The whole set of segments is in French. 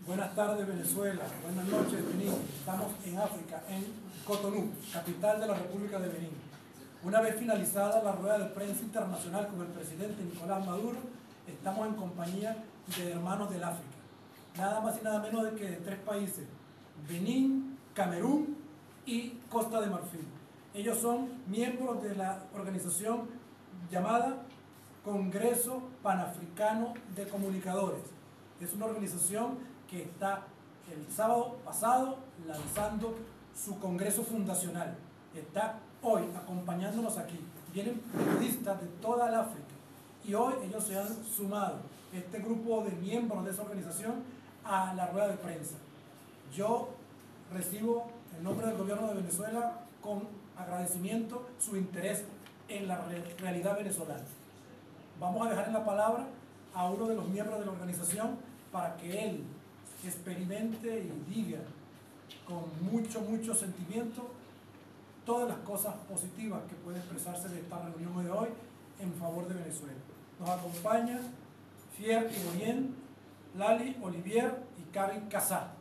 Buenas tardes Venezuela, buenas noches Benín. Estamos en África, en Cotonú, capital de la República de Benín. Una vez finalizada la rueda de prensa internacional con el presidente Nicolás Maduro, estamos en compañía de hermanos del África. Nada más y nada menos de que de 3 países, Benín, Camerún y Costa de Marfil. Ellos son miembros de la organización llamada Congreso Panafricano de Comunicadores. Es una organización que está el sábado pasado lanzando su congreso fundacional. Está hoy acompañándonos aquí. Vienen periodistas de toda el África y hoy ellos se han sumado, este grupo de miembros de esa organización, a la rueda de prensa. Yo recibo en nombre del gobierno de Venezuela con agradecimiento su interés en la realidad venezolana. Vamos a dejar en la palabra a uno de los miembros de la organización para que él experimente y diga con mucho sentimiento todas las cosas positivas que puede expresarse de esta reunión de hoy en favor de Venezuela. Nos acompaña Fier Iborien, Lali Olivier y Kari Casá.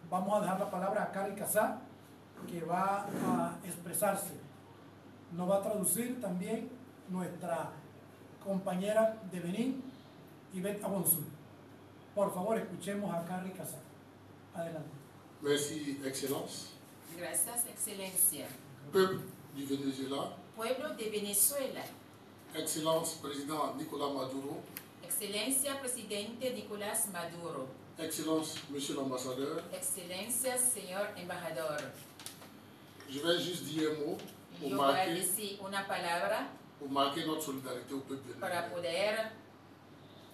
Vamos a dejar la palabra a Kari Casá, que va a expresarse. Nos va a traducir también nuestra compañera de Benín, Yvette Abonsou. Por favor, escuchemos a Kari Casá. Adelante. Merci, Excellence. Gracias, Excelencia. Peuple du Venezuela. Pueblo de Venezuela. Excellence, Président Nicolás Maduro. Excelencia, Presidente Nicolás Maduro. Excellence, Monsieur l'Ambassadeur. Excelencia, Señor Embajador. Je vais juste dire un mot Yo voy a decir una palabra pour marquer notre solidarité au peuple para vénézuélien. poder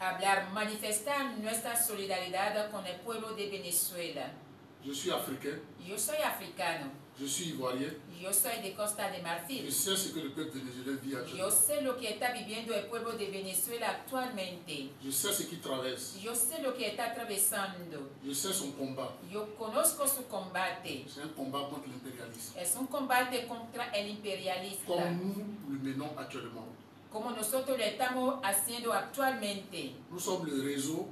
hablar, manifestar nuestra solidaridad con el pueblo de Venezuela. Je suis africain, Yo soy africano. je suis ivoirien. Yo soy de Costa de Je Marfil. sais ce que le peuple vénézuélien vit Yo actuellement. sé lo que está viviendo el pueblo de Venezuela actualmente. Je sais ce qu'il traverse. Yo sé lo que está atravesando. Je sais son combat. Yo conozco su combate. C'est un combat contre l'impérialisme. Es un combate contra el imperialista, Comme nous le menons actuellement. como nosotros lo estamos haciendo actualmente. Nous sommes le réseau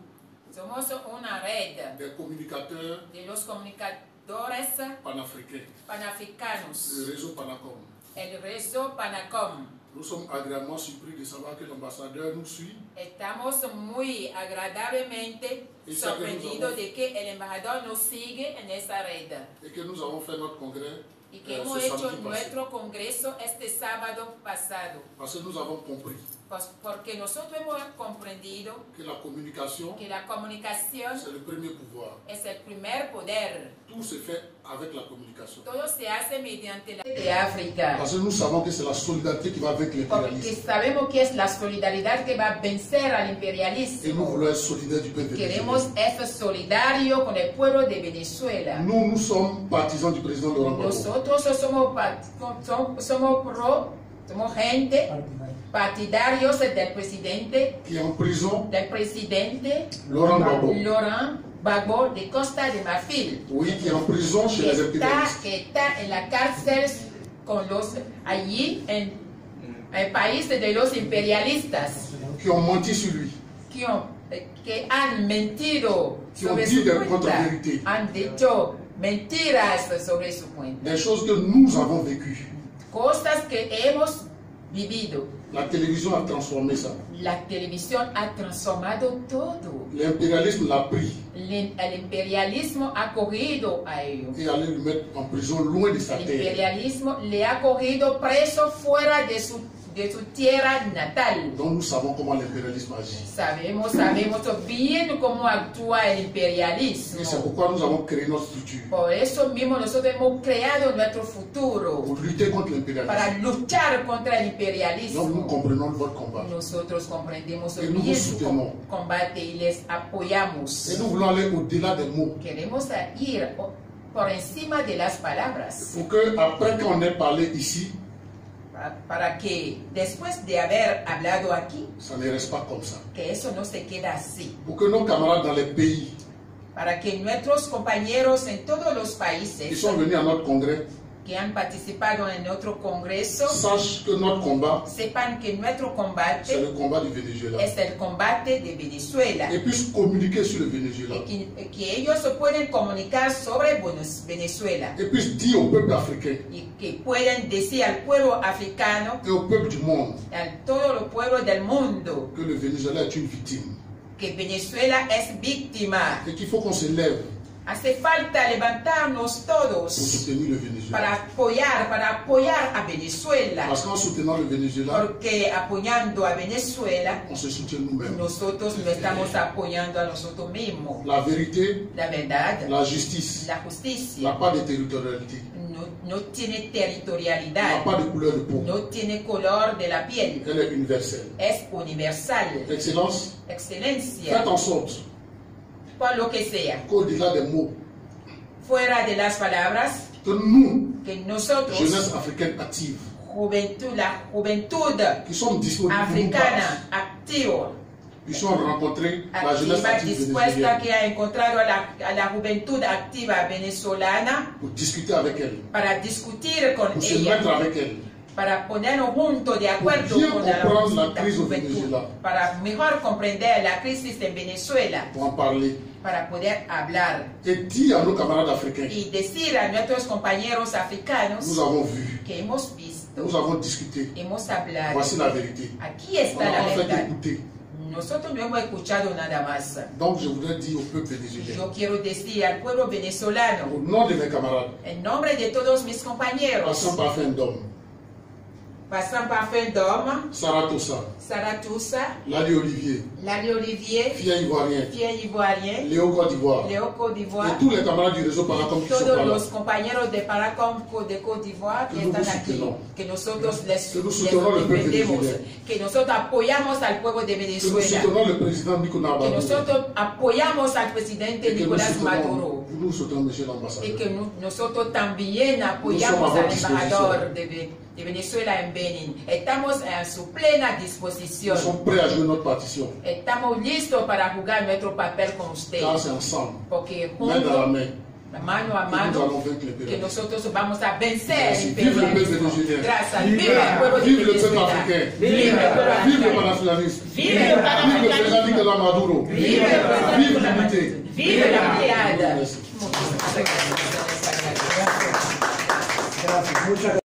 Somos una red des communicateurs de los comunicadores panafricains, panafricanos, le réseau Panacom. el rezo Panacom. Nous sommes agréablement surpris de savoir que l'ambassadeur nous suit. Estamos muy agradablemente sorprendidos de que el embajador nos sigue en esa red Et que nous avons fait notre congrès y que hemos ce hecho samedi passé. nuestro congreso este sábado pasado. Parce que nous avons compris Pues porque nosotros hemos comprendido que la communication, que la comunicación c'est le premier pouvoir. es el primer poder. Tout se fait avec la communication. Todo se hace mediante la de África. Parce que nous savons que c'est la solidarité qui va avec Porque l'impérialisme. sabemos que es la solidaridad que va a vencer al Et nous imperialismo. voulons être solidaires du peuple Queremos vénézuélien. ser solidario con el pueblo de Venezuela. Nous sommes partisans du président Laurent Gbagbo. Nosotros somos gente partidarios del presidente Qui est en prison, Laurent Laurent Gbagbo. Gbagbo de Costa de Marfil. Oui, qui est en prison chez les impérialistes. Que está en la cárcel con los allí en el país de los imperialistas Qui ont menti sur lui. que han mentido Qui ont sobre dit su des cuenta, contre-vérités. han dicho mentiras sobre su cuenta, Des choses que nous avons vécues. cosas que hemos vivido. La télévision a transformé ça. La televisión ha transformado todo. L'impérialisme l'a pris El imperialismo ha cogido a ello. et allé le mettre en prison loin de sa El terre. imperialismo le ha cogido preso fuera de su tierra natal. Donc nous savons comment l'impérialisme agit. Sabemos bien cómo actúa el imperialismo. Et c'est pourquoi nous avons créé notre structure. Por eso mismo nosotros hemos creado nuestro futuro Pour lutter contre para l'impérialisme. luchar contra el Donc nous imperialismo. comprenons votre combat. Nosotros comprendemos Et nous bien vous su soutenons. combate y les apoyamos. Et nous voulons aller au-delà des mots. Queremos ir por encima de las palabras Pour que, après qu'on ait parlé ici, para que después de haber hablado aquí, ça ne reste pas comme ça. que eso no se queda así. Pour que nos camarades dans les pays Para que nuestros compañeros en todos los qui países sont venus à notre congrès que han participado en nuestro congreso, sachent que notre combat, sepan que nuestro combate c'est le combat du Venezuela. es el combate de Venezuela. Et puissent communiquer sur le Venezuela. Que ellos se pueden comunicar sobre Venezuela. Et puissent dire au peuple africain Y que pueden decir al pueblo africano, et au peuple du monde a todos los pueblos del mundo, que le Venezuela est une victime. que Venezuela es víctima. Et qu'il faut qu'on se lève Hace falta levantarnos pour todos soutenir le Venezuela. para apoyar a Venezuela. Parce qu'en soutenant le Venezuela, Porque apoyando a Venezuela, on se soutient nous-mêmes. nosotros no estamos apoyando a nosotros mismos. La vérité, La verdad, la justice, la n'a justicia pas de territorialité, no tiene n'a territorialidad, pas de couleur de peau. no tiene color de la piel, Elle est universelle. es universal. Excellence, Excelencia, faites en sorte por lo que sea, qu'au-delà des mots, fuera de las palabras, que nous, que nosotros, jeunesse africaine active, la juventud qui sommes disponibles pour nous africana activa, puissions rencontrer la jeunesse activa, active dispuesta, vénézuélienne que ha encontrado a la juventud activa venezolana pour discuter avec elle, para discutir con pour se ella, mettre avec elle, para ponernos juntos de acuerdo bien con comprendre la la crise au juventud, Venezuela. para mejor comprender la crisis en Venezuela, pour en parler para poder hablar et dire à nos camarades africains, y decir a nuestros compañeros africanos nous avons vu, que hemos visto, nous avons discuté, hemos hablado, voici la vérité. aquí On está la a en fait verdad. écouté. Nosotros no hemos escuchado nada más. Donc je voudrais dire au peuple vénézuélien, Yo quiero decir al pueblo venezolano, au nom de mes camarades, en nombre de todos mis compañeros, passant par Fendom, pasando par Fendom, Saratosa, Saratusa, Lali Olivier, Lali Olivier, Fia Ivoirien, Fiel Ivoirien, Léo Côte d'Ivoire, Léo Côte et d'Ivoire, tous les camarades du réseau Paracom qui sont todos par là. los compañeros de Paracom de Côte d'Ivoire que Que nous están vous aquí, soutenons. que nosotros les Que nous soutenons le peuple defendemos, venezuelano. que nosotros apoyamos al pueblo de Que nous Venezuela, soutenons le président Nicolas que Maduro nosotros apoyamos al presidente et que Nicolás Maduro, nous soutenons monsieur y l'ambassadeur. que nosotros también apoyamos Nous sommes à al votre embajador de Venezuela en Benin. Estamos en su plena Nous disposición. sommes prêts à jouer notre partition, Estamos listos para jugar nuestro papel con usted. car c'est ensemble, Porque main dans la juntos, main, mano a que nous allons mano, vaincre que l'impérialisme. nosotros vamos a vencer Merci. el Vive le peuple imperialismo. vénézuélien. Gracias. Vive el pueblo de Vive le peuple Venezuela. africain. Vive el pueblo Vive le africano. panafricanisme. Vive el Vive le panafricanismo. président Nicolas Maduro. Vive el presidente Vive Nicolás l'unité. Maduro. Vive la unidad. Merci. Muchísimas gracias. Gracias, muchas gracias.